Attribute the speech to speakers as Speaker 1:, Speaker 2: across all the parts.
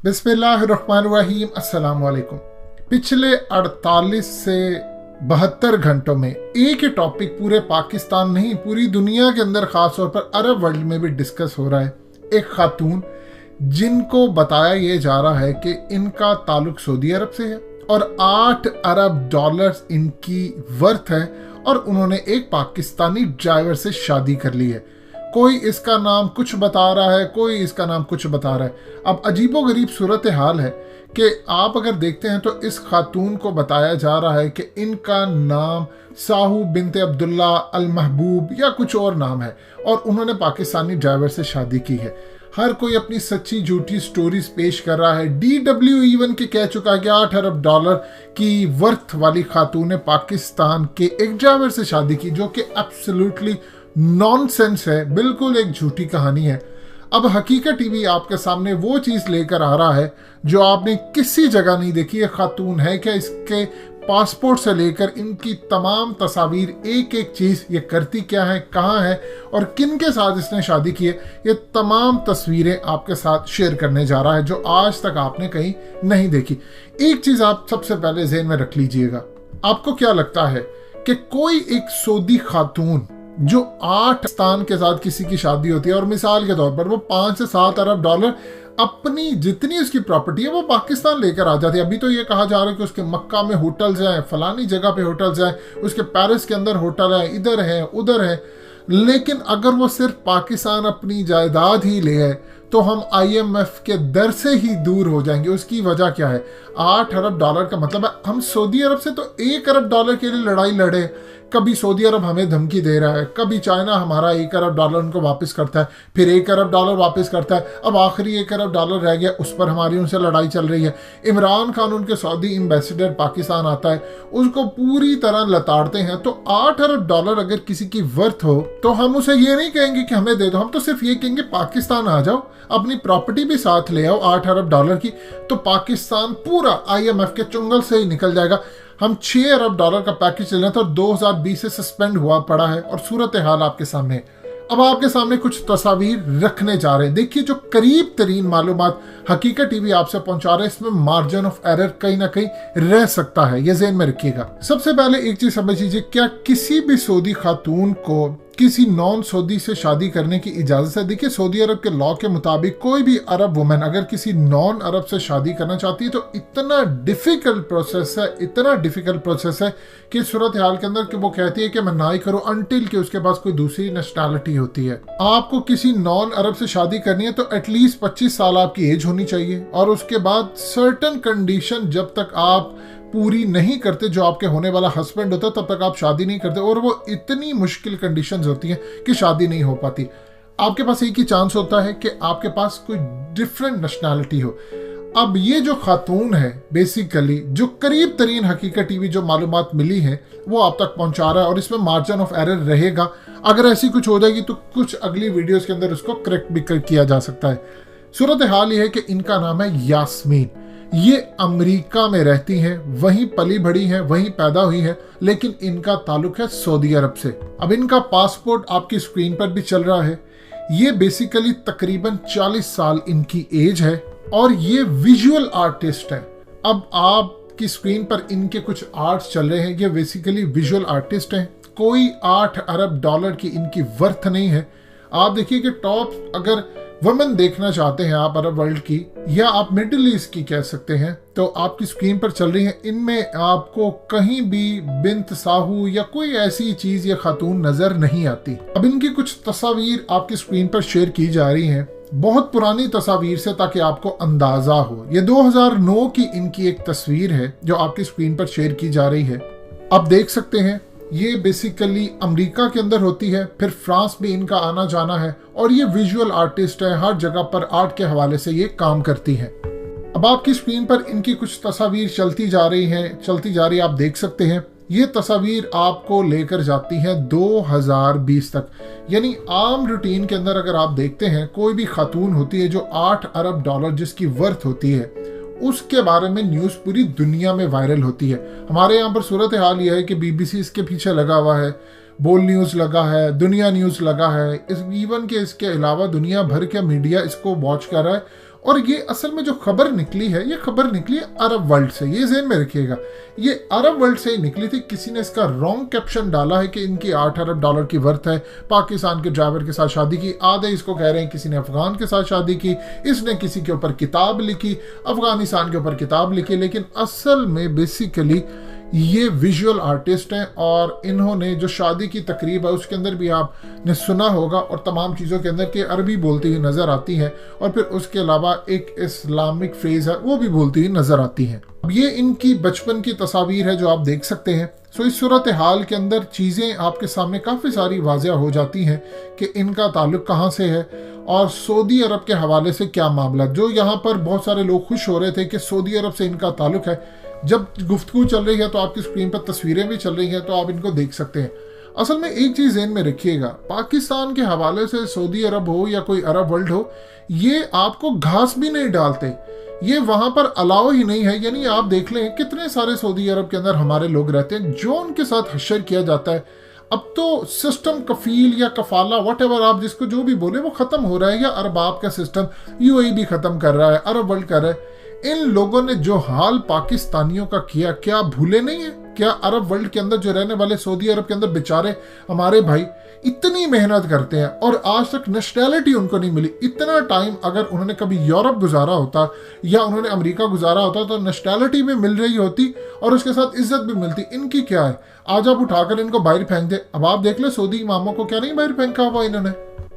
Speaker 1: बिस्मिल्लाहिर्रहमानिर्रहीम। अस्सलाम वालेकुम। पिछले 48 से 72 घंटों में एक ही टॉपिक पूरे पाकिस्तान नहीं पूरी दुनिया के अंदर, खास तौर पर अरब वर्ल्ड में भी डिस्कस हो रहा है। एक खातून जिनको बताया ये जा रहा है कि इनका ताल्लुक सऊदी अरब से है और 8 अरब डॉलर्स इनकी वर्थ है और उन्होंने एक पाकिस्तानी ड्राइवर से शादी कर ली है। कोई इसका नाम कुछ बता रहा है, कोई इसका नाम कुछ बता रहा है। अब अजीबोगरीब सूरत हाल है कि आप अगर देखते हैं तो इस खातून को बताया जा रहा है कि इनका नाम साहू बिनते अब्दुल्ला अल महबूब या कुछ और नाम है और उन्होंने पाकिस्तानी ड्राइवर से शादी की है। हर कोई अपनी सच्ची झूठी स्टोरीज पेश कर रहा है। DW इवन के कह चुका है कि 8 अरब डॉलर की वर्थ वाली खातून ने पाकिस्तान के एक ड्राइवर से शादी की, जो कि एब्सोल्युटली नॉनसेंस है, बिल्कुल एक झूठी कहानी है। अब हकीकत टीवी आपके सामने वो चीज लेकर आ रहा है जो आपने किसी जगह नहीं देखी। ये खातून है क्या, इसके पासपोर्ट से लेकर इनकी तमाम तस्वीर, एक एक चीज, ये करती क्या है, कहाँ है और किन के साथ इसने शादी की है, ये तमाम तस्वीरें आपके साथ शेयर करने जा रहा है जो आज तक आपने कहीं नहीं देखी। एक चीज आप सबसे पहले ज़हन में रख लीजिएगा, आपको क्या लगता है कि कोई एक सऊदी खातून जो 8 स्थान के साथ किसी की शादी होती है और मिसाल के तौर पर वो 5 से 7 अरब डॉलर अपनी जितनी उसकी प्रॉपर्टी है वो पाकिस्तान लेकर आ जाती है। अभी तो ये कहा जा रहा है कि उसके मक्का में होटल्स हैं, फलानी जगह पे होटल्स हैं, उसके पेरिस के अंदर होटल है, इधर है उधर है। लेकिन अगर वो सिर्फ पाकिस्तान अपनी जायदाद ही ले है तो हम IMF के दर से ही दूर हो जाएंगे। उसकी वजह क्या है? 8 अरब डॉलर का मतलब है हम सऊदी अरब से तो 1 अरब डॉलर के लिए लड़ाई लड़े। कभी सऊदी अरब हमें धमकी दे रहा है, कभी चाइना हमारा 1 अरब डॉलर उनको वापस करता है, फिर 1 अरब डॉलर वापस करता है, अब आखिरी 1 अरब डॉलर रह गया, उस पर हमारी उनसे लड़ाई चल रही है। इमरान खान उनके सऊदी एम्बेसडर पाकिस्तान आता है, उसको पूरी तरह लताड़ते हैं। तो 8 अरब डॉलर अगर किसी की वर्थ हो तो हम उसे ये नहीं कहेंगे कि हमें दे दो, हम तो सिर्फ ये कहेंगे पाकिस्तान आ जाओ, अपनी प्रॉपर्टी भी साथ ले आओ 8 अरब डॉलर की, तो पाकिस्तान पूरा IMF के चुंगल से ही निकल जाएगा। हम 6 अरब डॉलर का पैकेज चल रहा था और 2020 से सस्पेंड हुआ पड़ा है और सूरत हाल आपके सामने। अब आपके सामने कुछ तस्वीर रखने जा रहे हैं। देखिए, जो करीब तरीन मालूमात हकीकत टीवी आपसे पहुंचा रहे हैं, इसमें मार्जिन ऑफ एरर कहीं ना कहीं रह सकता है, ये ज़हन में रखिएगा। सबसे पहले एक चीज समझ लीजिए, क्या किसी भी सऊदी खातून को किसी नॉन सऊदी से शादी करने की इजाजत है? देखिए, सऊदी अरब के लॉ के मुताबिक कोई भी अरब वुमेन अगर किसी नॉन अरब से शादी करना चाहती है तो इतना डिफिकल्ट प्रोसेस है, इतना डिफिकल्ट प्रोसेस है कि सूरत हाल के अंदर कि वो कहती है कि मैं ना ही करूं अनटिल कि उसके पास कोई दूसरी नेशनैलिटी होती है। आपको किसी नॉन अरब से शादी करनी है तो एटलीस्ट 25 साल आपकी एज होनी चाहिए और उसके बाद सर्टन कंडीशन जब तक आप पूरी नहीं करते, जो आपके होने वाला हस्बैंड होता है, तब तक आप शादी नहीं करते और वो इतनी मुश्किल कंडीशंस होती हैं कि शादी नहीं हो पाती। आपके पास एक ही चांस होता है कि आपके पास कोई डिफरेंट नेशनैलिटी हो। अब ये जो खातून है बेसिकली, जो करीब तरीन हकीकत टीवी जो मालूमात मिली है वो आप तक पहुंचा रहा है और इसमें मार्जिन ऑफ एरर रहेगा। अगर ऐसी कुछ हो जाएगी तो कुछ अगली वीडियोस के अंदर उसको करेक्ट भी किया जा सकता है। सूरत हाल ये है कि इनका नाम है यास्मीन। ये अमेरिका में रहती हैं, वहीं पली बढ़ी हैं, वहीं पैदा हुई हैं, लेकिन इनका ताल्लुक है सऊदी अरब से। अब इनका पासपोर्ट आपकी स्क्रीन पर भी चल रहा है। ये बेसिकली तकरीबन 40 साल इनकी एज है और ये विजुअल आर्टिस्ट है। अब आपकी स्क्रीन पर इनके कुछ आर्ट्स चल रहे हैं, ये बेसिकली विजुअल आर्टिस्ट हैं। कोई 8 अरब डॉलर की इनकी वर्थ नहीं है। आप देखिए कि टॉप अगर वुमेन देखना चाहते हैं आप अरब वर्ल्ड की या आप मिडिल ईस्ट की कह सकते हैं, तो आपकी स्क्रीन पर चल रही है। इनमें आपको कहीं भी बिन्त साहू या कोई ऐसी चीज या खातून नजर नहीं आती। अब इनकी कुछ तस्वीर आपकी स्क्रीन पर शेयर की जा रही हैं, बहुत पुरानी तस्वीर से, ताकि आपको अंदाजा हो। ये 2009 की इनकी एक तस्वीर है जो आपकी स्क्रीन पर शेयर की जा रही है। आप देख सकते हैं ये बेसिकली अमेरिका के अंदर होती है, फिर फ्रांस में इनका आना जाना है और ये विजुअल आर्टिस्ट है, हर जगह पर आर्ट के हवाले से ये काम करती है। अब आपकी स्क्रीन पर इनकी कुछ तस्वीर चलती जा रही है, आप देख सकते हैं। ये तस्वीर आपको लेकर जाती है 2020 तक, यानी आम रूटीन के अंदर अगर आप देखते हैं कोई भी खातून होती है जो 8 अरब डॉलर जिसकी वर्थ होती है, उसके बारे में न्यूज़ पूरी दुनिया में वायरल होती है। हमारे यहाँ पर सूरत हाल यह है कि BBC इसके पीछे लगा हुआ है, बोल न्यूज़ लगा है, दुनिया न्यूज़ लगा है, इस इवन के इसके अलावा दुनिया भर के मीडिया इसको वॉच कर रहा है और ये असल में जो खबर निकली है, ये खबर निकली है अरब वर्ल्ड से, ये ज़हन में रखिएगा, ये अरब वर्ल्ड से ही निकली थी। किसी ने इसका रॉन्ग कैप्शन डाला है कि इनकी 8 अरब डॉलर की वर्थ है, पाकिस्तान के ड्राइवर के साथ शादी की। आधे इसको कह रहे हैं किसी ने अफगान के साथ शादी की, इसने किसी के ऊपर किताब लिखी, अफगानिस्तान के ऊपर किताब लिखी, लेकिन असल में बेसिकली ये विजुअल आर्टिस्ट हैं और इन्होंने जो शादी की तकरीब है उसके अंदर भी आपने सुना होगा और तमाम चीज़ों के अंदर कि अरबी बोलती हुई नज़र आती हैं और फिर उसके अलावा एक इस्लामिक फ्रेज़ है वो भी बोलती हुई नज़र आती हैं। अब ये इनकी बचपन की तस्वीर है जो आप देख सकते हैं। सो इस सूरत हाल के अंदर चीज़ें आपके सामने काफ़ी सारी वाज़ह हो जाती हैं कि इनका ताल्लुक कहाँ से है और सऊदी अरब के हवाले से क्या मामला। जो यहाँ पर बहुत सारे लोग खुश हो रहे थे कि सऊदी अरब से इनका ताल्लुक है, जब गुफ्तगू चल रही है तो आपकी स्क्रीन पर तस्वीरें भी चल रही हैं तो आप इनको देख सकते हैं। असल में एक चीज़ ज़हन में रखिएगा, पाकिस्तान के हवाले से सऊदी अरब हो या कोई अरब वर्ल्ड हो, ये आपको घास भी नहीं डालते, ये वहाँ पर अलाउ ही नहीं है। यानी आप देख लें कितने सारे सऊदी अरब के अंदर हमारे लोग रहते हैं जो उनके साथ हशर किया जाता है। अब तो सिस्टम कफील या कफाला व्हाटएवर आप जिसको जो भी बोले वो ख़त्म हो रहा है, या अरबाब का सिस्टम यूएई भी ख़त्म कर रहा है, अरब वर्ल्ड कर रहा है। इन लोगों ने जो हाल पाकिस्तानियों का किया, क्या भूले नहीं है? क्या अरब वर्ल्ड के अंदर जो रहने वाले सऊदी अरब के अंदर बेचारे हमारे भाई इतनी मेहनत करते हैं और आज तक नेशनैलिटी उनको नहीं मिली। इतना टाइम अगर उन्होंने कभी यूरोप गुजारा होता या उन्होंने अमेरिका गुजारा होता तो नेशनैलिटी भी मिल रही होती और उसके साथ इज्जत भी मिलती। इनकी क्या है, आज आप उठाकर इनको बाहर फेंक दे। अब आप देख ले सऊदी इमामों को क्या नहीं बाहर फेंका हुआ इन्होंने।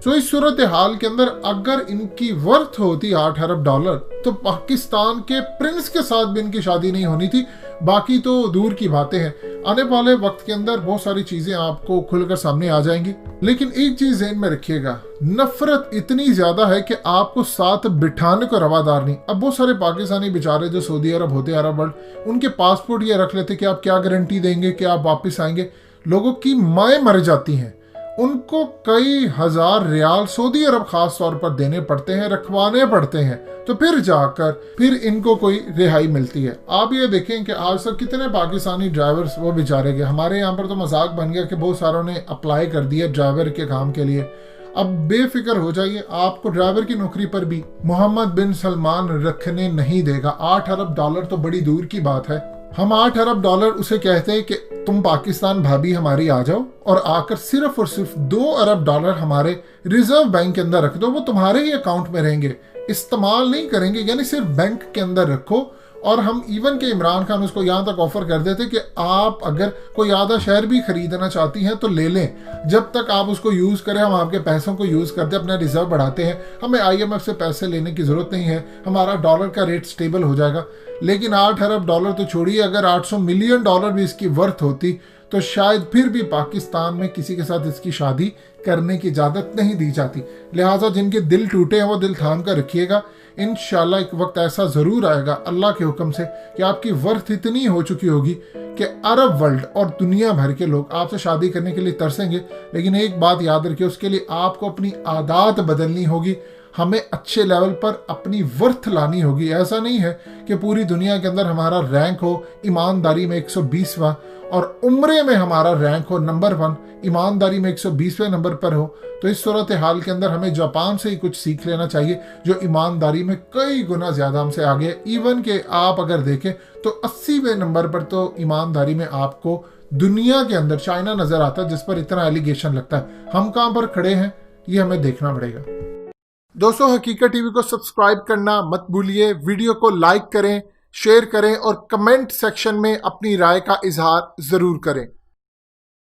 Speaker 1: तो इस सूरत हाल के अंदर अगर इनकी वर्थ होती 8 अरब डॉलर तो पाकिस्तान के प्रिंस के साथ भी इनकी शादी नहीं होनी थी। बाकी तो दूर की बातें हैं, आने वाले वक्त के अंदर बहुत सारी चीजें आपको खुलकर सामने आ जाएंगी। लेकिन एक चीज ज़हन में रखिएगा, नफरत इतनी ज्यादा है कि आपको साथ बिठाने को रवादार नहीं। अब बहुत सारे पाकिस्तानी बेचारे जो सऊदी अरब होते हैं, अरब वर्ल्ड, उनके पासपोर्ट ये रख लेते कि आप क्या गारंटी देंगे कि आप वापस आएंगे। लोगों की माएँ मर जाती हैं, उनको कई हजार रियाल सऊदी अरब खास तौर पर देने पड़ते हैं, रखवाने पड़ते हैं, तो फिर जाकर फिर इनको कोई रिहाई मिलती है। आप ये देखें कि आज तक कितने पाकिस्तानी ड्राइवर्स वो बेचारे गए। हमारे यहाँ पर तो मजाक बन गया कि बहुत सारों ने अप्लाई कर दिया ड्राइवर के काम के लिए। अब बेफिक्र हो जाइए, आपको ड्राइवर की नौकरी पर भी मोहम्मद बिन सलमान रखने नहीं देगा। 8 अरब डॉलर तो बड़ी दूर की बात है। हम 8 अरब डॉलर उसे कहते हैं कि तुम पाकिस्तान भाभी हमारी आ जाओ और आकर सिर्फ और सिर्फ 2 अरब डॉलर हमारे रिजर्व बैंक के अंदर रख दो, वो तुम्हारे ही अकाउंट में रहेंगे, इस्तेमाल नहीं करेंगे। यानी सिर्फ बैंक के अंदर रखो। और हम इवन के इमरान खान उसको यहाँ तक ऑफर कर देते कि आप अगर कोई आधा शहर भी खरीदना चाहती हैं तो ले लें, जब तक आप उसको यूज़ करें हम आपके पैसों को यूज़ करते अपना रिजर्व बढ़ाते हैं, हमें IMF से पैसे लेने की ज़रूरत नहीं है, हमारा डॉलर का रेट स्टेबल हो जाएगा। लेकिन 8 अरब डॉलर तो छोड़िए, अगर 800 मिलियन डॉलर भी इसकी वर्थ होती तो शायद फिर भी पाकिस्तान में किसी के साथ इसकी शादी करने की इजाज़त नहीं दी जाती। लिहाजा जिनके दिल टूटे हैं वो दिल थाम कर रखिएगा। इंशाल्लाह एक वक्त ऐसा ज़रूर आएगा अल्लाह के हुक्म से कि आपकी वर्थ इतनी हो चुकी होगी कि अरब वर्ल्ड और दुनिया भर के लोग आपसे शादी करने के लिए तरसेंगे। लेकिन एक बात याद रखिए, उसके लिए आपको अपनी आदत बदलनी होगी, हमें अच्छे लेवल पर अपनी वर्थ लानी होगी। ऐसा नहीं है कि पूरी दुनिया के अंदर हमारा रैंक हो ईमानदारी में 120वां और उम्रे में हमारा रैंक हो नंबर 1, ईमानदारी में 120वें नंबर पर हो। तो इस सूरत हाल के अंदर हमें जापान से ही कुछ सीख लेना चाहिए जो ईमानदारी में कई गुना ज़्यादा हमसे आगे है। इवन के आप अगर देखें तो 80वें नंबर पर तो ईमानदारी में आपको दुनिया के अंदर चाइना नज़र आता है जिस पर इतना एलिगेशन लगता है। हम कहाँ पर खड़े हैं ये हमें देखना पड़ेगा। दोस्तों, हकीकत टीवी को सब्सक्राइब करना मत भूलिए, वीडियो को लाइक करें, शेयर करें और कमेंट सेक्शन में अपनी राय का इजहार ज़रूर करें।